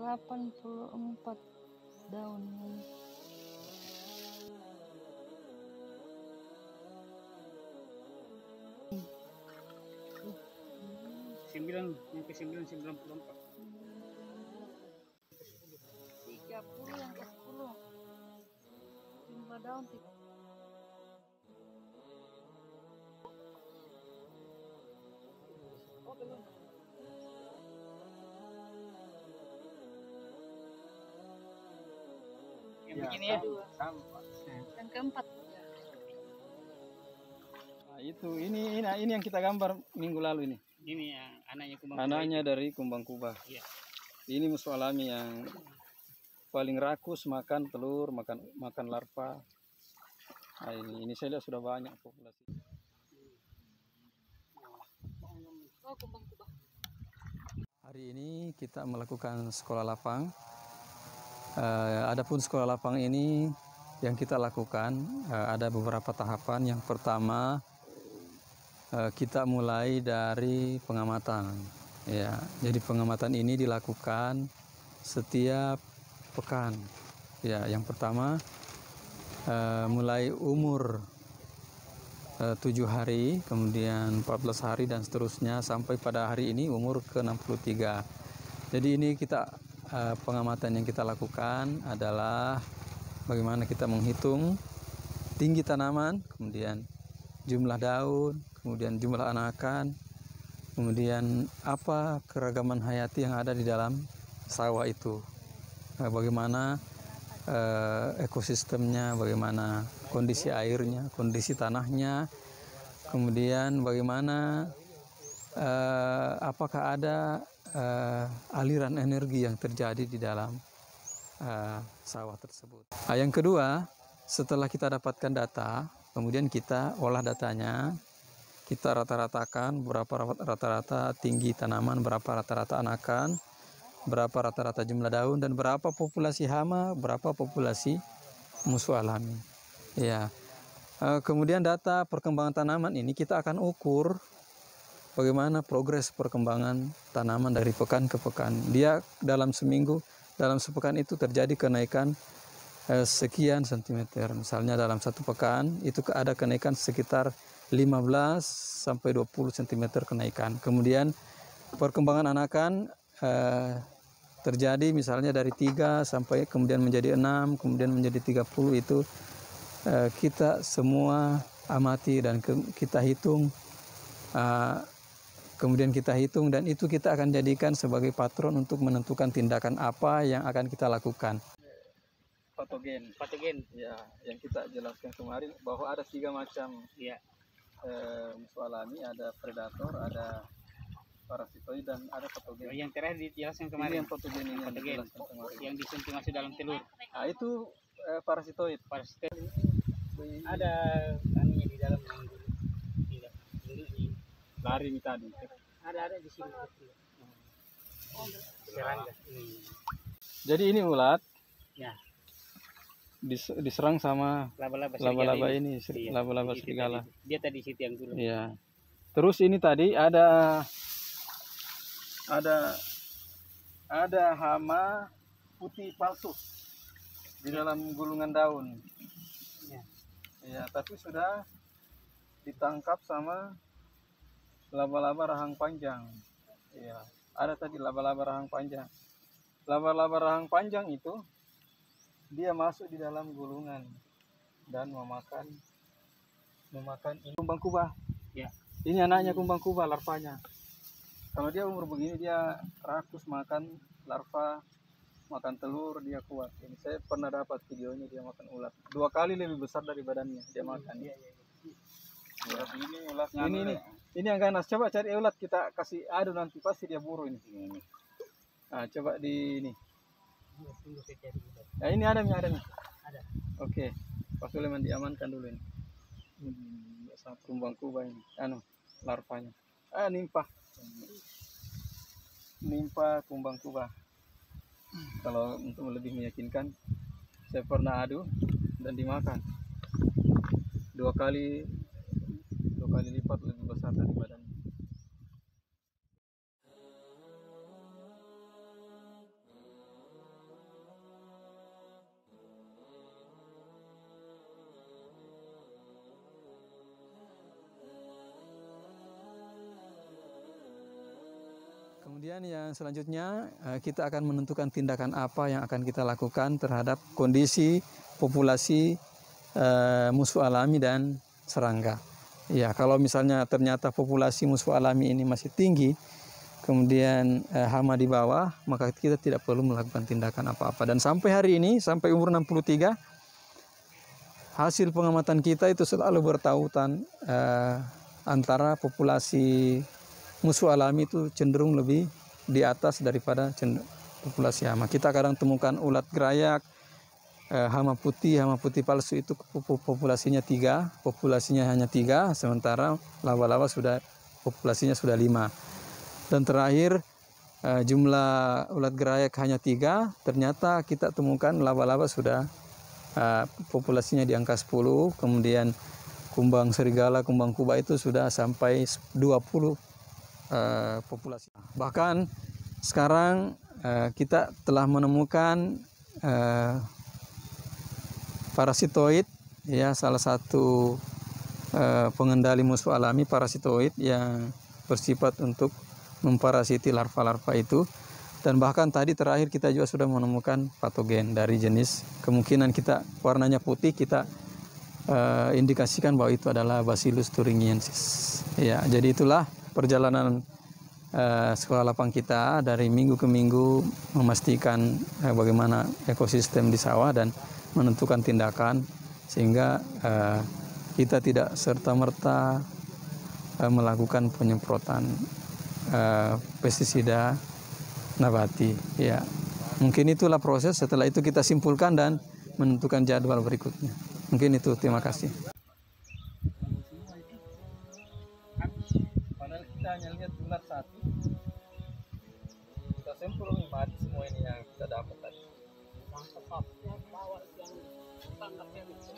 84 daun. Sembilan, yang ke 94. 30 yang ke 10. Jumlah daun belum. Yang begini ya. Yang keempat. Nah, itu ini yang kita gambar minggu lalu ini. Ini yang anaknya kumbang. Anaknya dari kumbang kubah. Iya. Ini musuh alami yang paling rakus, makan telur, makan larva. Nah, ini saya lihat sudah banyak populasi. Oh, kumbang kubah. Hari ini kita melakukan sekolah lapang. Adapun sekolah lapang ini yang kita lakukan ada beberapa tahapan. Yang pertama kita mulai dari pengamatan. Ya, jadi pengamatan ini dilakukan setiap pekan. Ya, yang pertama mulai umur 7 hari, kemudian 14 hari dan seterusnya sampai pada hari ini umur ke-63. Jadi ini kita pengamatan yang kita lakukan adalah bagaimana kita menghitung tinggi tanaman, kemudian jumlah daun, kemudian jumlah anakan, kemudian apa keragaman hayati yang ada di dalam sawah itu. Bagaimana ekosistemnya, bagaimana kondisi airnya, kondisi tanahnya, kemudian bagaimana apakah ada aliran energi yang terjadi di dalam sawah tersebut. Nah, yang kedua, setelah kita dapatkan data, kemudian kita olah datanya, kita rata-ratakan berapa rata-rata tinggi tanaman, berapa rata-rata anakan, berapa rata-rata jumlah daun, dan berapa populasi hama, berapa populasi musuh alami. Ya. Kemudian data perkembangan tanaman ini kita akan ukur bagaimana progres perkembangan tanaman dari pekan ke pekan. Dia dalam seminggu, dalam sepekan itu terjadi kenaikan sekian sentimeter. Misalnya dalam satu pekan itu ada kenaikan sekitar 15 sampai 20 cm kenaikan. Kemudian perkembangan anakan terjadi misalnya dari 3 sampai kemudian menjadi 6, kemudian menjadi 30. Itu kita semua amati dan kita hitung, kemudian kita hitung, dan itu kita akan jadikan sebagai patron untuk menentukan tindakan apa yang akan kita lakukan. Patogen ya, yang kita jelaskan kemarin bahwa ada 3 macam ya, musuh alami, ada predator, ada parasitoid, dan ada patogen. Yang terakhir dijelaskan kemarin. Ini yang patogen ini yang disunting masuk dalam telur. Nah, itu parasitoid. Ada aninya di dalam tidak lari tadi. Ada di sini. Serangga. Jadi ini ulat. Ya. Diserang sama laba-laba ini, laba-laba serigala. Dia tadi situ yang dulu. Iya. Terus ini tadi ada hama putih palsu di dalam gulungan daun. Ya, tapi sudah ditangkap sama laba-laba rahang panjang. Ya, ada tadi laba-laba rahang panjang. Laba-laba rahang panjang itu dia masuk di dalam gulungan dan memakan ini kumbang kubah. Ya. Ini anaknya kumbang kubah, larvanya. Kalau dia umur begini dia rakus makan larva, makan telur, dia kuat. Ini saya pernah dapat videonya, dia makan ulat 2 kali lebih besar dari badannya dia makan. Ya. Ini ulatnya. Ini yang ganas. Coba cari ulat, kita kasih adu nanti pasti dia buru ini. Nah, coba di ini. Nah, ini ada nih. Ada. Oke. Pak Suleman diamankan dulu ini. Sama kumbang kubah ini. Larvanya. Nimpa kumbang kubah. Kalau untuk lebih meyakinkan, saya pernah adu dan dimakan 2 kali lipat lebih besar dari badannya. Kemudian yang selanjutnya kita akan menentukan tindakan apa yang akan kita lakukan terhadap kondisi populasi musuh alami dan serangga. Ya, kalau misalnya ternyata populasi musuh alami ini masih tinggi, kemudian hama di bawah, maka kita tidak perlu melakukan tindakan apa-apa. Dan sampai hari ini, sampai umur 63, hasil pengamatan kita itu selalu bertautan antara populasi musuh alami itu cenderung lebih di atas daripada populasi hama. Kita kadang temukan ulat gerayak, hama putih palsu itu populasinya 3, populasinya hanya 3, sementara laba-laba populasinya sudah 5. Dan terakhir jumlah ulat gerayak hanya 3, ternyata kita temukan laba-laba sudah populasinya di angka 10, kemudian kumbang serigala, kumbang kuba itu sudah sampai 20 populasi. Bahkan sekarang kita telah menemukan parasitoid, ya, salah satu pengendali musuh alami parasitoid yang bersifat untuk memparasiti larva-larva itu. Dan bahkan tadi terakhir kita juga sudah menemukan patogen dari jenis, kemungkinan kita warnanya putih, kita indikasikan bahwa itu adalah Bacillus thuringiensis. Ya, jadi itulah perjalanan sekolah lapang kita dari minggu ke minggu, memastikan bagaimana ekosistem di sawah dan menentukan tindakan sehingga kita tidak serta-merta melakukan penyemprotan pestisida nabati. Ya, mungkin itulah proses. Setelah itu kita simpulkan dan menentukan jadwal berikutnya. Mungkin itu. Terima kasih. Padahal kita hanya lihat ular satu, kita sampel mati semua ini yang kita dapat tadi. Yang tetap yang bawa yang tangkap yang itu.